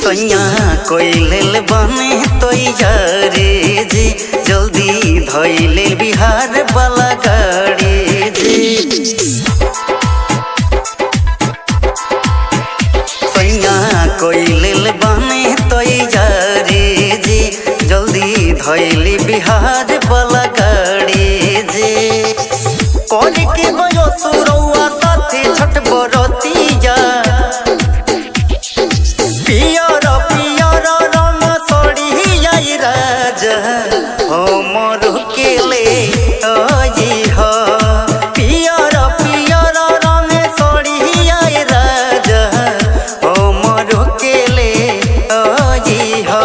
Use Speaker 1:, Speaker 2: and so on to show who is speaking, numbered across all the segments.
Speaker 1: सैया कोइल बने तो यारे जी जल्दी धैले बिहार वाला गाड़ी जी। सैया कोइल बने तो यारे जी जल्दी धैले बिहार वाला गाड़ी जी। और के बयो सुरौआ साथे छठ बरतिया हमर के ले आई हो पियर पियर रंग सोड़ी आई राजा हमर के ले आई हो।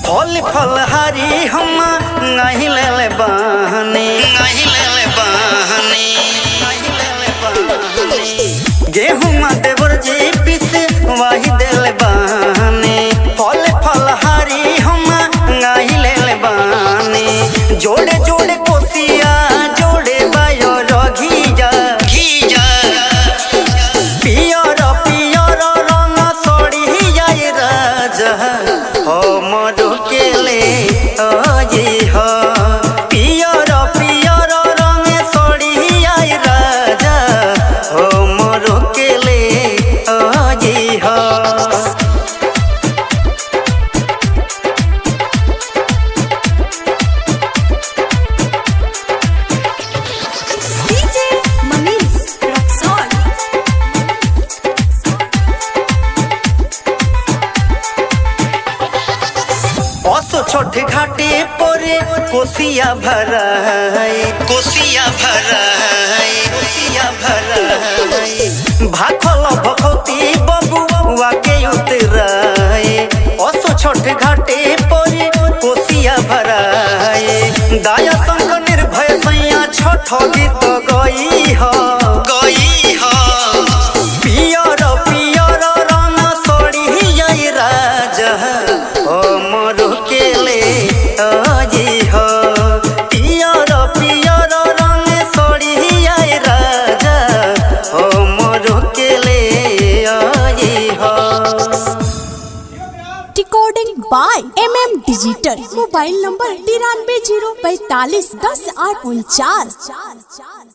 Speaker 1: फल फलहारी हम नहीं ले बहने गेहूँ देवर जी पीस वही दिल बहने। फल फलहारी हम नहीं ले बहने जोड़े जोड़े कोसिया जोड़े बायो रघिया पियर पियर रंग सोड़ी आई राजा हमर के ले आई हो पियर पियर रंग सोड़ी आई राजा हमर के ले आई हो। छोटे घाटे परे कोसिया भराई भाखल भखौती बबुआ के उतराए असो छोटे घाटे परे कोसिया भराए दाया संग निर्भय सैया छठ गीत गई हो पियर पियर रंग सोड़ी आई राजा हमर के ले आई हो पियर पियर रंग सोड़ी आई राजा हमर के ले आई हो।
Speaker 2: Recording by MM digital. Mobile number 93 045 10 8 49।